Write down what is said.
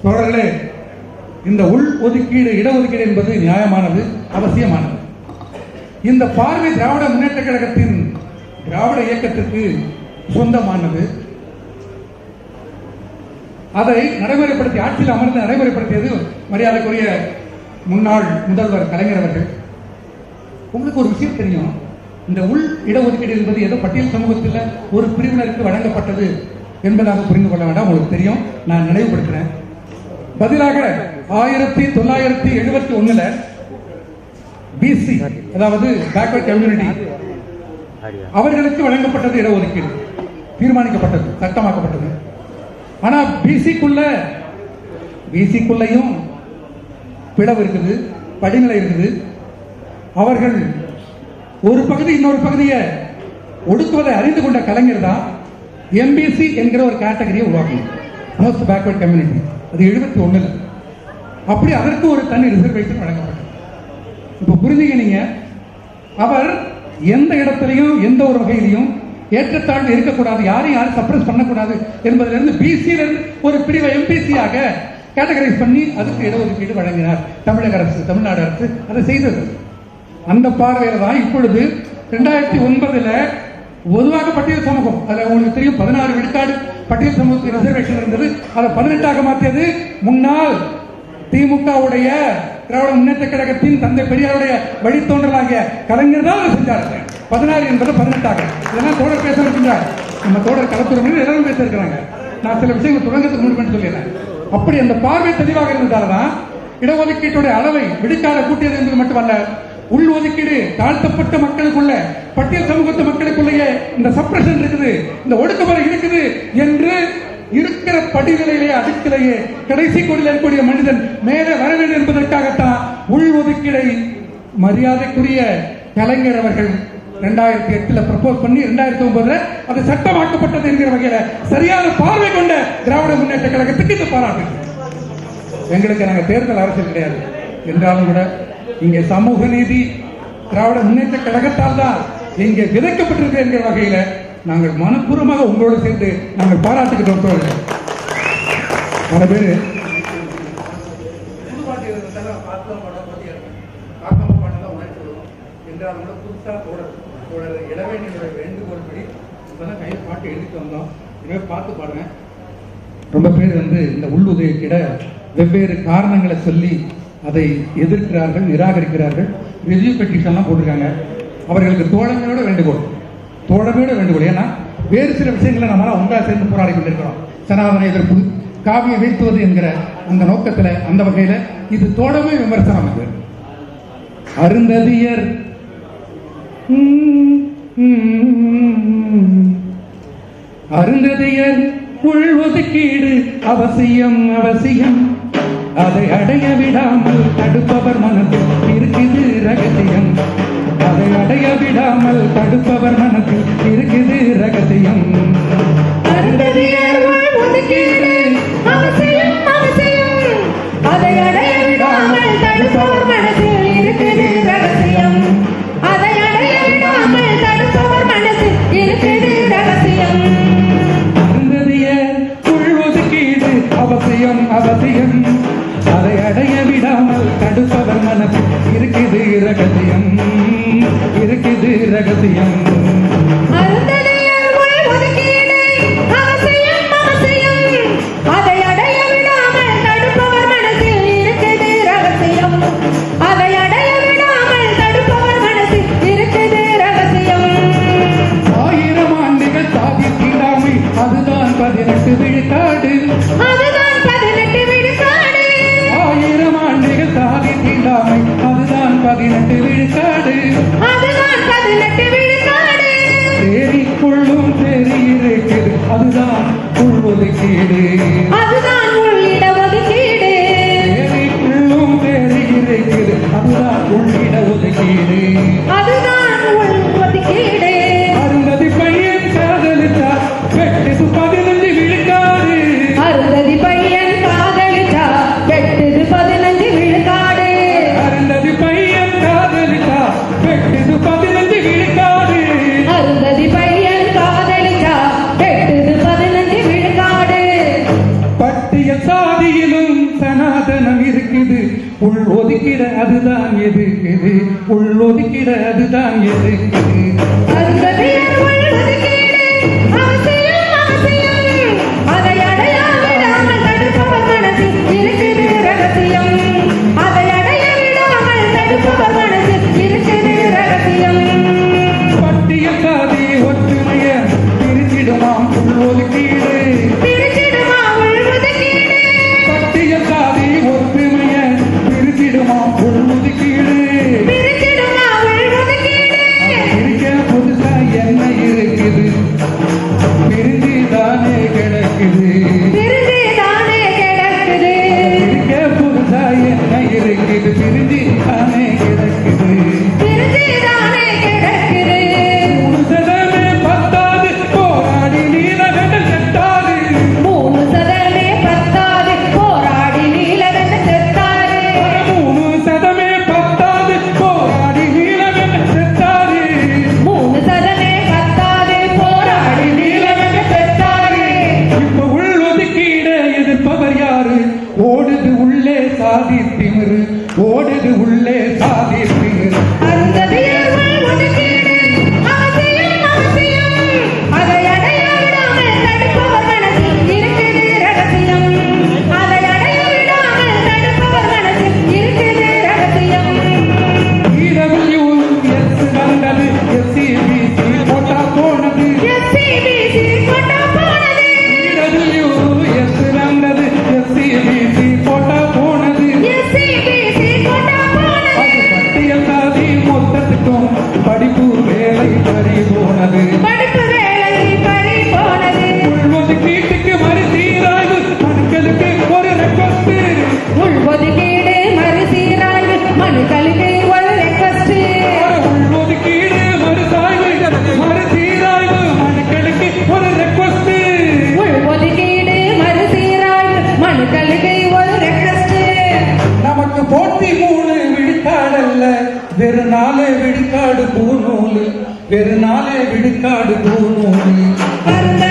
தோழர்களே, இந்த உள் ஒதுக்கீடு இடஒதுக்கீடு என்பது நியாயமானது, அவசியமானது. இந்த பார்வை திராவிட முன்னேற்ற கழகத்தின் திராவிட இயக்கத்திற்கு சொந்தமானது. அதை நடைமுறைப்படுத்தி ஆட்சியில் அமர்ந்து நடைமுறைப்படுத்தியது மரியாதைக்குரிய முன்னாள் முதல்வர் கலைஞர் அவர்கள். உங்களுக்கு ஒரு விஷயம் தெரியும், இந்த உள் இடஒதுக்கீடு என்பது ஏதோ பட்டியல் சமூகத்தில் ஒரு பிரிவினருக்கு வழங்கப்பட்டது என்பதாக புரிந்து கொள்ள வேண்டாம். உங்களுக்கு தெரியும், நான் நினைவுபடுத்துறேன். பதிலாக 1971 பிசி, அதாவது பேக்வர்ட் கம்யூனிட்டி, அவர்களுக்கு வழங்கப்பட்டது இடஒதுக்கீடு, தீர்மானிக்கப்பட்டது, சட்டமாக்கப்பட்டது. ஆனா பிசிக்குள்ளையும் பிளவு இருக்குது, படிநிலை இருக்குது. அவர்கள் ஒரு பகுதி இன்னொரு பகுதியை ஒடுக்குவதை அறிந்து கொண்ட கலைஞர் தான் எம்பிசி என்கிற ஒரு கேட்டகரியை உருவாக்கணும், மோஸ்ட் பேக்வர்ட் கம்யூனிட்டி. அது 71. அப்படி அதற்கு ஒரு தனி ரிசர்வேஷன் வழங்கப்பட்டது. இப்ப புரிஞ்சுங்க நீங்க, அவர் எந்த இடத்திலையும் எந்த ஒரு வகையிலையும் ஏற்றத்தாழ்வு இருக்கக்கூடாது, யாரும் சப்ரஸ் பண்ணக்கூடாது என்பதிலிருந்து பிசியிலிருந்து ஒரு பிரிவை எம்பிசியாக கேட்டகரைஸ் பண்ணி அதுக்கு இடஒதுக்கீடு வழங்கினார் தமிழக அரசு, தமிழ்நாடு அரசு அதை செய்தது. அந்த பார்வையில் தான் இப்பொழுது 2009 பொதுவாக பட்டியல் சமூகம், அதில் உங்களுக்கு தெரியும் 16 விழுக்காடு பட்டியல் சமூகத்துக்கு ரிசர்வேஷன் இருந்தது. அதை 18ஆக மாற்றியது முன்னாள் திமுகவுடைய திராவிட முன்னேற்ற கழகத்தின் தந்தை பெரியாருடைய வழித்தோன்றலாகிய கலைஞர் தான் அதை செஞ்சார். 16 என்பது 18ஆக. இதெல்லாம் தோழர் பேச இருக்கின்றார், நம்ம தோழர் களத்துறை எல்லாரும் பேச இருக்கிறாங்க. நான் சில விஷயங்கள் தொடங்கத்துக்கு முன்பு சொல்லிடுறேன். அப்படி அந்த பார்வை தெளிவாக இருந்ததால்தான் இடஒதுக்கீட்டுடைய அளவை விடுக்கால கூட்டியது என்பது மட்டுமல்ல, உள் ஒதுக்கீடு தாழ்த்தப்பட்ட மக்களுக்குள்ள, பட்டியல் சமூகத்து மக்களுக்குள்ளேயே இந்த சப்ரஷன் இருக்குது, இந்த ஒடுக்குமுறை இருக்குது என்று இருக்கிற படிநிலையிலே அடுக்கிலேயே கடைசி கோடியில் இருக்கக்கூடிய மனிதன் மேலே வர வேண்டும் என்பதற்காகத்தான் உள் ஒதுக்கீடை மரியாதைக்குரிய கலைஞர் அவர்கள் 2008 ப்ரப்போஸ் பண்ணி 2009 அது சட்டமாக்கப்பட்டது என்கிற வகையில சரியான பார்வை கொண்ட திராவிட முன்னேற்ற கழகத்துக்கு இந்த பாராட்டு. எங்களுக்கு நாங்கள் தேர்தல் அரசியல் கிடையாது என்றாலும் கூட இங்கே சமூக நீதி திராவிட முன்னேற்ற கழகத்தால் தான் இங்கே விதைக்கப்பட்டிருக்கு என்கிற வகையில நாங்கள் மனப்பூர்வமாக உங்களோடு சேர்ந்து நாங்கள் பாராட்டுகின்றோம். பல பேர் பாட்டு எழுதிட்டு வந்தோம், பார்த்து பாடுங்க. ரொம்ப பேர் இந்த உள்ளுதவிக்கிட வெவ்வேறு காரணங்களை சொல்லி அதை எதிர்க்கிறார்கள், நிராகரிக்கிறார்கள், ரிவ்யூ பெட்டிஷன்லாம் போட்டிருக்காங்க. அவர்களுக்கு தோழமையோட வேண்டுகோள். ஏன்னா வேறு சில விஷயங்களை நம்மளால ஒன்றா சேர்ந்து போராடி கொண்டிருக்கிறோம். சனாதன எதிர்ப்பு, காவியை வீழ்த்துவது என்கிற அந்த நோக்கத்தில், அந்த வகையில் இது தோழமை விமர்சனம். இது அருந்ததியர் உள் ஒதுக்கீடு அவசியம், அதை அடைய விடாமல் தடுப்பவர் மனதில் இருக்குது ரகசியம். அதை அடைய விடாமல் தடுப்பவர் மனதில் இருக்குது ரகசியம். அருந்ததியர் உள் ஒதுக்கீடு அவசியம், அதை அடைய விடாமல் தடுப்பவர் மனதில் இருக்குது ரகசியம். அதை அடைய விடாமல் தடுப்பவர் மனதில் இருக்குது ரகசியம். அருந்ததியர் உள் ஒதுக்கீடு அவசியம், அதை அடைய விடாமல் தடுப்பவர் மனதில் இருக்குது ரகசியம். அருந்ததியர் உள் ஒதுக்கீடு அவசியம், அதை அடைய விடாமல் தடுப்பவர் மனதில் இருக்குது ரகசியம். அதை அடைய விடாமல் தடுப்பவர் மனதில் இருக்குது ரகசியம். 1000 ஆண்டுகள் சாதி தீண்டாமை, அதுதான் 18 விழுக்காடு. 1000 ஆண்டுகள் சாதி தீண்டாமை, அதுதான் 18 விழுக்காடு. தேரிக்குள்ளும் தேரி இருக்குது, அதுதான் உள் ஒதுக்கீடு. தேரிக்குள்ளும் தேரி இருக்குது, அதுதான் உள்ளிட ஒதுக்கீடு. அருந்ததி பையன் காதலித்தார், வெட்டுது 15 விழுக்காடு. அருந்ததி பையன் காதலித்தார், வெட்டுது 15 விழுக்காடு. பட்டியல் சாதியிலும் சனாதனம் இருக்குது. உள் ஒதுக்கிட அதுதான் எதுக்குது, உள் ஒதுக்கிட அதுதான் எதுக்குது. அருந்ததியர் உள்ஒதுக்கீடு அவசியம், அவசியம். அதை அடைய விடாமல் தடுப்பவர் மனசில் இருக்குது ரகசியம். அதை அடைய விடாமல் தடுப்பவர் மனசில் இருக்குது ரகசியம். பட்டியல் சாதி ஒற்றுமைய பிரிச்சிடுமாம் உள் ஒதுக்கீடு. பிரிச்சிடுமா உள்ஒதுக்கீடு? பட்டியல் சாதி ஒற்றுமைய பிரிச்சிடுமாம் உள் ஒதுக்கீடு. பிரிச்சிடுமா உள்ஒதுக்கீடு? பிரிக்க புதுசா என்ன இருக்குது, பிரிஞ்சு தானே கிடக்குது. பிரிஞ்சுதானே கிடக்குது. பிரிக்க புதுசா என்ன இருக்குது, பிரிஞ்சு தானே கிடக்குது. பிரிஞ்சுதானே கிடக்குது. 3% பத்தாது போராடி நீலகண்ட செத்தாது. 3% பத்தாது போராடி நீலகண்ட செத்தாரு. 3% பத்தாது போராடி நீலகண்ட செத்தாது. 3% பத்தாது போராடி நீலகண்ட செத்தாரு. இப்ப உள் ஒதுக்கீட எதிர்ப்பவர் யாரு? ஓடுது உள்ளே சாதி திமிரு, ஓடுது உள்ளே சாதி திமிரு. அருந்ததியர் உள்ஒதுக்கீடு அவசியம், அவசியம். அதை அடைய விடாமல் தடுப்பவர் மனசில் இருக்குது ரகசியம். அதை அடைய விடாமல் தடுப்பவர் மனசில் இருக்குது ரகசியம். EWS வந்தது, SCBC போட்டா போனது. SCBC கொண்டா போனது. EWS வந்தது, SCBC போட்டா போனது. SCBC கொண்டா போனது. அது பட்டியல் சாதி மொத்தத்துக்கும் படிப்பு வேலை பறி போனது. படிப்பு வேலை பறி போனது. உள்ஒதுக்கீட்டுக்கு மறுசீராய்வு மனுக்களுக்கு ஒரு ரெக்வஸ்ட். உள்ஒதுக்கீடு மறுசீராய்வு மனுக்களுக்கு ஒரு ரெக்வஸ்ட். உள்ஒதுக்கீடு மறுசீராய்வு மனுக்களுக்கு ஒரு ரெக்வஸ்ட். உள்ஒதுக்கீடு மறுசீராய்வு மனுக்களுக்கு ஒரு ரெக்வஸ்ட். நமக்கு போட்டி 3 விழுக்காடல்ல, வெறு 4 விழுக்காடு பூநூல், வெறு 4 விழுக்காடு பூநூல். அருந்த